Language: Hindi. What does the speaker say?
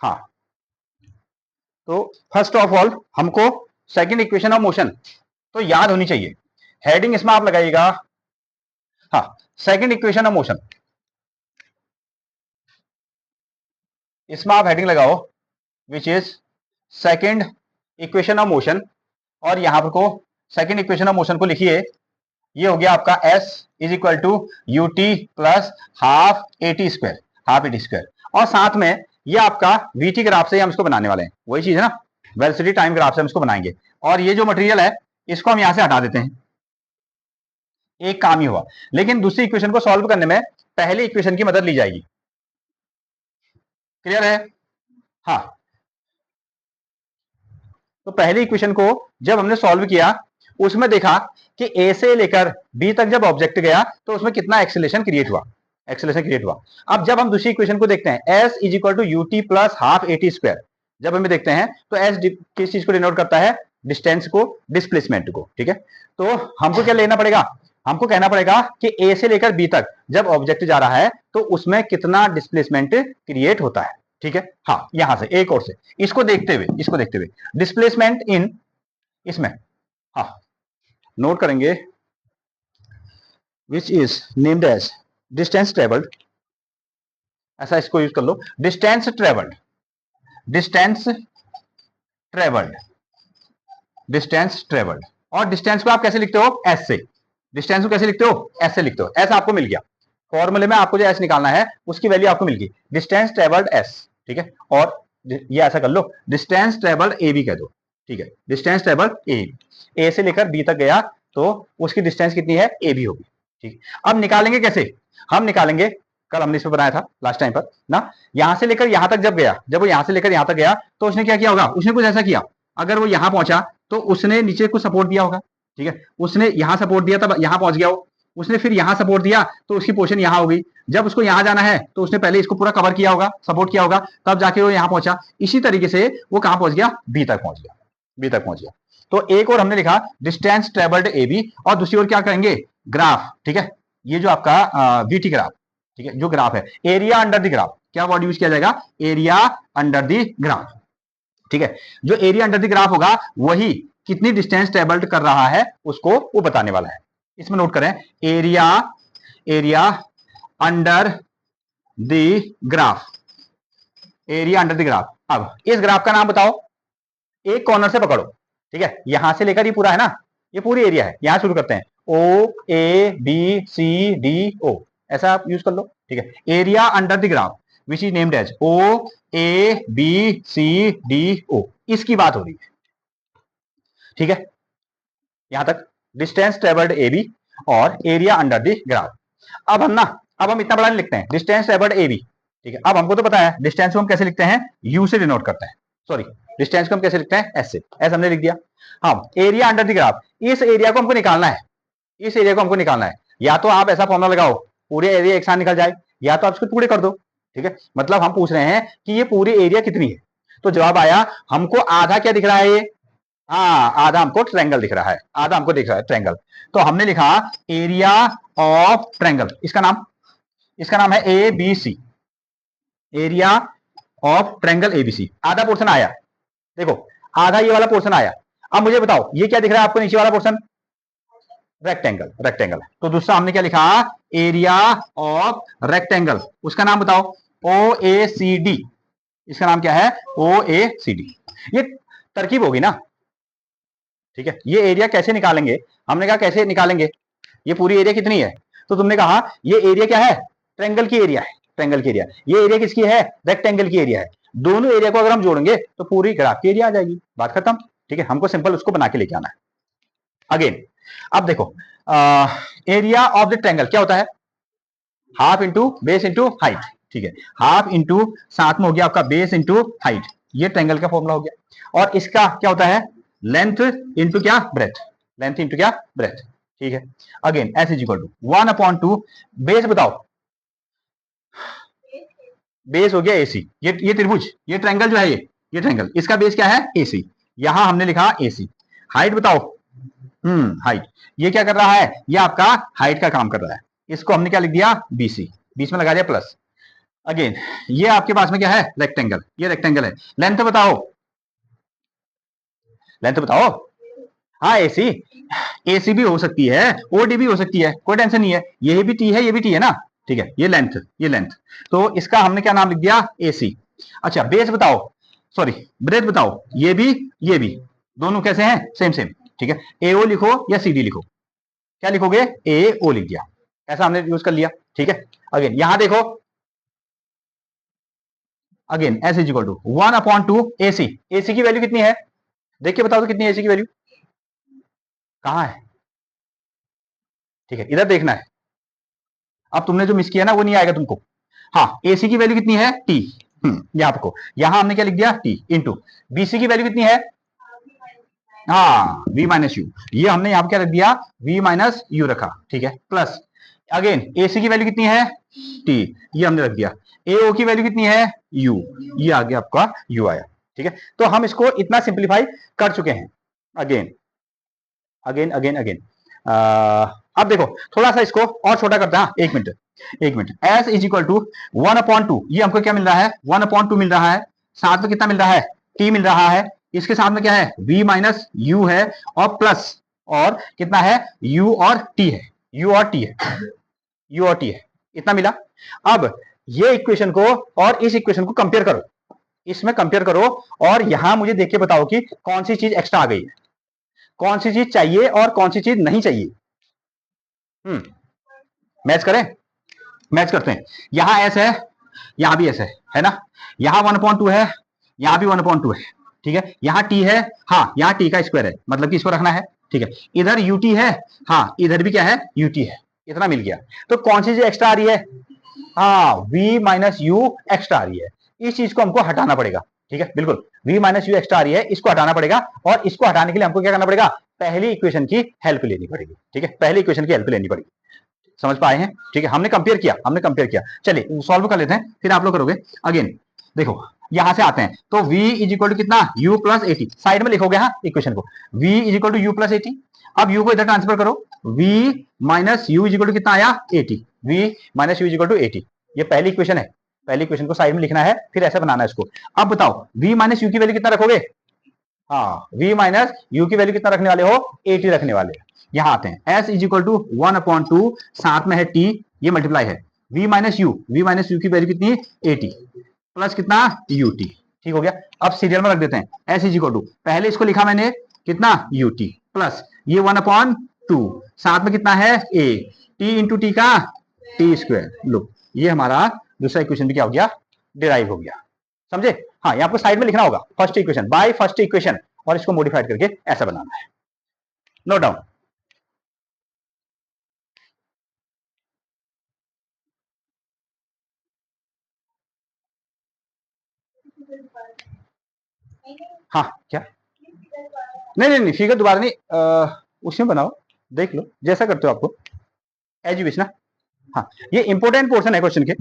हाँ, तो फर्स्ट ऑफ ऑल हमको सेकंड इक्वेशन ऑफ मोशन तो याद होनी चाहिए। हेडिंग इसमें आप लगाइएगा, हाँ, सेकंड इक्वेशन ऑफ मोशन, इसमें आप हेडिंग लगाओ which is second equation of motion, और यहां पर को सेकंड इक्वेशन ऑफ मोशन को लिखिए, ये हो गया आपका S is equal to U T plus half A T square, half A T square, और साथ में ये आपका VT ग्राफ से हम इसको बनाने वाले हैं, वही चीज है ना, वेलोसिटी टाइम ग्राफ से हम इसको बनाएंगे। और ये जो मटेरियल है इसको हम यहां से हटा देते हैं, एक काम ही हुआ। लेकिन दूसरी इक्वेशन को सॉल्व करने में पहली इक्वेशन की मदद ली जाएगी, क्लियर है? हाँ, तो पहली इक्वेशन को जब हमने सॉल्व किया उसमें देखा कि ए से लेकर बी तक जब ऑब्जेक्ट गया तो उसमें कितना एक्सेलरेशन क्रिएट हुआ, एक्सेलरेशन क्रिएट हुआ। अब जब हम दूसरी इक्वेशन को देखते हैं S is equal to U T plus half A T square, जब हमें देखते हैं तो एस किस चीज को डिनोट करता है, डिस्टेंस को, डिस्प्लेसमेंट को, ठीक है। तो हमको क्या लेना पड़ेगा, हमको कहना पड़ेगा कि ए से लेकर बी तक जब ऑब्जेक्ट जा रहा है तो उसमें कितना डिस्प्लेसमेंट क्रिएट होता है, ठीक है। हाँ, यहां से एक और से इसको देखते हुए डिस्प्लेसमेंट इन, इसमें हाँ नोट करेंगे which is named as distance travelled, ऐसा इसको यूज कर लो, distance travelled, distance travelled, distance travelled. और डिस्टेंस को आप कैसे लिखते हो, एस से, डिस्टेंस को कैसे लिखते हो, एस से लिखते हो, एस आपको मिल गया, फॉर्मूले में आपको जो एस निकालना है उसकी वैल्यू आपको मिल गई, डिस्टेंस ट्रेवल्ड एस, ठीक है। और ये ऐसा कर लो, डिस्टेंस ट्रेवल्ड ए बी कह दो, ठीक है, डिस्टेंस ट्रेवल्ड ए से लेकर बी तक गया तो उसकी डिस्टेंस कितनी है, ए बी होगी, ठीक। अब निकालेंगे कैसे, हम निकालेंगे, कल हमने इसमें बनाया था लास्ट टाइम पर ना, यहां से लेकर यहां तक जब गया, जब वो यहां से लेकर यहां तक गया तो उसने क्या किया होगा, उसने कुछ ऐसा किया, अगर वो यहां पहुंचा तो उसने नीचे कुछ सपोर्ट दिया होगा, ठीक है, उसने यहां सपोर्ट दिया तब यहां पहुंच गया हो, उसने फिर यहां सपोर्ट दिया तो उसकी पोजीशन यहां हो गई, जब उसको यहां जाना है तो उसने पहले इसको पूरा कवर किया होगा, सपोर्ट किया होगा, तब जाके वो यहां पहुंचा। इसी तरीके से वो कहां पहुंच गया, बी तक पहुंच गया, बी तक पहुंच गया। तो एक और हमने लिखा डिस्टेंस ट्रेवल्ड ए बी, और दूसरी ओर क्या करेंगे, ग्राफ, ठीक है, ये जो आपका VT ग्राफ, ठीक है, जो ग्राफ है एरिया अंडर द ग्राफ, क्या वर्ड यूज किया जाएगा, एरिया अंडर द ग्राफ, ठीक है। जो एरिया अंडर द ग्राफ होगा वही कितनी डिस्टेंस ट्रेवल्ड कर रहा है उसको वो बताने वाला है। इसमें नोट करें, area, area under the graph, area under the graph. अब इस ग्राफ का नाम बताओ, एक कॉर्नर से पकड़ो, ठीक है, यहां से लेकर ये पूरा है ना, ये पूरी एरिया है, यहां शुरू करते हैं, ओ ए बी सी डी ओ, ऐसा आप यूज कर लो, ठीक है। Area under the graph which is named as O A B C D O, इसकी बात हो रही है, ठीक है, यहां तक डिस्टेंस ट्रेवल्ड ए बी और एरिया अंडर द ग्राफ। अब हम ना, अब हम इतना बड़ा नहीं लिखते हैं, डिस्टेंस ट्रेवल्ड ए बी, ठीक है। अब हमको तो पता है डिस्टेंस को हम कैसे लिखते हैं, यू से डिनोट करते हैं, सॉरी, डिस्टेंस को हम कैसे लिखते हैं, एस से, एस हमने लिख दिया। हाँ, एरिया अंडर द ग्राफ, इस एरिया को हमको निकालना है, इस एरिया को हमको निकालना है, या तो आप ऐसा फॉर्मूला लगाओ पूरे एरिया एक साथ निकल जाए, या तो आप इसको टुकड़े कर दो, ठीक है। मतलब हम पूछ रहे हैं कि ये पूरी एरिया कितनी है, तो जवाब आया हमको आधा क्या दिख रहा है, ये हाँ, आधा हमको ट्रायंगल दिख रहा है, आधा हमको दिख रहा है ट्रायंगल। तो हमने लिखा एरिया ऑफ ट्रायंगल, इसका नाम है A B C, area of triangle ABC, आधा पोर्शन आया, देखो आधा ये वाला पोर्शन आया। अब मुझे बताओ ये क्या दिख रहा है आपको, नीचे वाला पोर्शन, रेक्टेंगल, रेक्टेंगल। तो दूसरा हमने क्या लिखा, एरिया ऑफ रेक्टेंगल, उसका नाम बताओ, ओ ए सी डी, इसका नाम क्या है, ओ ए सी डी। ये तरकीब होगी ना, ठीक है। ये एरिया कैसे निकालेंगे, हमने कहा कैसे निकालेंगे, ये पूरी एरिया कितनी है, तो तुमने कहा ये एरिया क्या है, ट्रायंगल की एरिया है, ट्रायंगल की एरिया, ये एरिया किसकी है, रेक्टेंगल की एरिया है। दोनों एरिया को अगर हम जोड़ेंगे तो पूरी ग्राफ की एरिया आ जाएगी, बात खत्म, ठीक है। हमको सिंपल उसको बना के लेके आना है अगेन। अब देखो एरिया ऑफ द ट्रायंगल क्या होता है, half into base into height, ठीक है, हाफ इंटू साथ में हो गया आपका बेस इंटू हाइट, ये ट्रायंगल का फॉर्मूला हो गया। और इसका क्या होता है, लेंथ इंटू क्या, ब्रेथ, लेंथ इंटू क्या, ब्रेथ, ठीक है। Again S is equal to 1/2, base बताओ, बेस हो गया एसी, ये त्रिभुज, ये ट्रायंगल जो है, ये ट्रायंगल, इसका बेस क्या है, एसी, यहां हमने लिखा एसी। हाइट बताओ, हाइट, ये क्या कर रहा है, ये आपका हाइट का काम कर रहा है, इसको हमने क्या लिख दिया, बीसी, बीच में लगा दिया प्लस। अगेन ये आपके पास में क्या है, रेक्टेंगल, ये रेक्टेंगल है। लेंथ बताओ, लेंथ बताओ। हाँ एसी, एसी भी हो सकती है, ओडी भी हो सकती है, कोई टेंशन नहीं है। ये भी टी है, ये भी टी है ना, ठीक है। ये लेंथ, ये लेंथ, तो इसका हमने क्या नाम लिख दिया, एसी। अच्छा बेस बताओ, सॉरी ब्रेथ बताओ, ये भी दोनों कैसे हैं, सेम सेम, ठीक है। एओ लिखो या सीडी लिखो, क्या लिखोगे, ए ओ लिख दिया, ऐसा हमने यूज कर लिया, ठीक है। अगेन यहां देखो, again S is equal to 1/2 AC. AC की वैल्यू कितनी है, देख के बताओ तो कितनी है एसी की वैल्यू, कहां है, ठीक है इधर देखना है। अब तुमने जो मिस किया ना वो नहीं आएगा तुमको। हाँ एसी की वैल्यू कितनी है, टी, यहां को, यहां हमने क्या लिख दिया, टी इंटू बीसी की वैल्यू कितनी है, हाँ v माइनस यू, ये हमने यहां पर क्या रख दिया, v माइनस यू रखा, ठीक है। प्लस अगेन एसी की वैल्यू कितनी है, टी, ये हमने रख दिया। एओ की वैल्यू कितनी है, u, ये आगे आपका u आया, ठीक है। तो हम इसको इतना सिंप्लीफाई कर चुके हैं। अगेन अगेन अगेन अगेन अब देखो थोड़ा सा इसको और छोटा करते हैं, एक मिनट, एक minute. S is equal to 1/2, ये हमको क्या मिल रहा है, 1/2 मिल रहा है, साथ में कितना मिल रहा है, टी मिल रहा है, इसके साथ में क्या है, v माइनस यू है, और प्लस, और कितना है, u और t है, u और t है, u और t है, इतना मिला। अब ये इक्वेशन को और इस इक्वेशन को कंपेयर करो, इसमें कंपेयर करो, और यहां मुझे देख के बताओ कि कौन सी चीज एक्स्ट्रा आ गई है, कौन सी चीज चाहिए और कौन सी चीज नहीं चाहिए। मैच करें, मैच करते हैं। यहां एस है, यहां भी एस है ना, यहां 1/2 है, यहां भी 1/2 है, ठीक है। यहां टी है, हाँ यहां टी का स्क्वायर है, मतलब कि इसको रखना है, ठीक है। इधर यूटी है, हाँ इधर भी क्या है, यूटी है, इतना मिल गया। तो कौन सी चीज एक्स्ट्रा आ रही है, हाँ v माइनस यू एक्स्ट्रा आ रही है, इस चीज को हमको हटाना पड़ेगा, ठीक है बिल्कुल। v माइनस यू एक्स्ट्रा आ रही है, इसको हटाना पड़ेगा, और इसको हटाने के लिए हमको क्या करना पड़ेगा, पहली इक्वेशन की हेल्प लेनी पड़ेगी, ठीक है, पहली इक्वेशन की हेल्प लेनी पड़ेगी। समझ पाए हैं, ठीक है। हमने कंपेयर किया, हमने कंपेयर किया, चलिए सॉल्व कर लेते हैं, फिर आप लोग करोगे। अगेन देखो यहां से आते हैं, तो v इज इक्वल टू कितना, u प्लस एटी, साइड में लिखोगे हाँ इक्वेशन को, v is equal to u plus at. अब u को इधर ट्रांसफर करो, v minus u is equal to कितना आया, at, v minus u is equal to at, ये पहली इक्वेशन है, पहली इक्वेशन को साइड में लिखना है, फिर ऐसा बनाना है इसको। अब बताओ v माइनस यू की वैल्यू कितना रखोगे, हाँ v माइनस यू की वैल्यू कितना रखने वाले हो, 80 रखने वाले हैं। यहां आते हैं, s इज इक्वल टू 1/2, साथ में है t, ये मल्टीप्लाई है, v माइनस यू की वैल्यू कितनी, 80, प्लस कितना, ut, ठीक हो गया। अब सीरियल में रख देते हैं, s इज इक्वल टू, पहले इसको लिखा मैंने कितना, ut, प्लस ये 1/2, साथ में कितना है, a, t इंटू टी का टी स्क्वायर, लो ये हमारा दूसरा इक्वेशन भी क्या हो गया, डिराइव हो गया, समझे। हाँ ये आपको साइड में लिखना होगा, first equation by first equation, और इसको मॉडिफाइड करके ऐसा बनाना है, नोट डाउन। हाँ क्या, नहीं नहीं नहीं फिगर दोबारा नहीं, उसमें बनाओ, देख लो जैसा करते हो आपको, एज यू विश ना। हाँ ये इंपॉर्टेंट पोर्शन है क्वेश्चन के,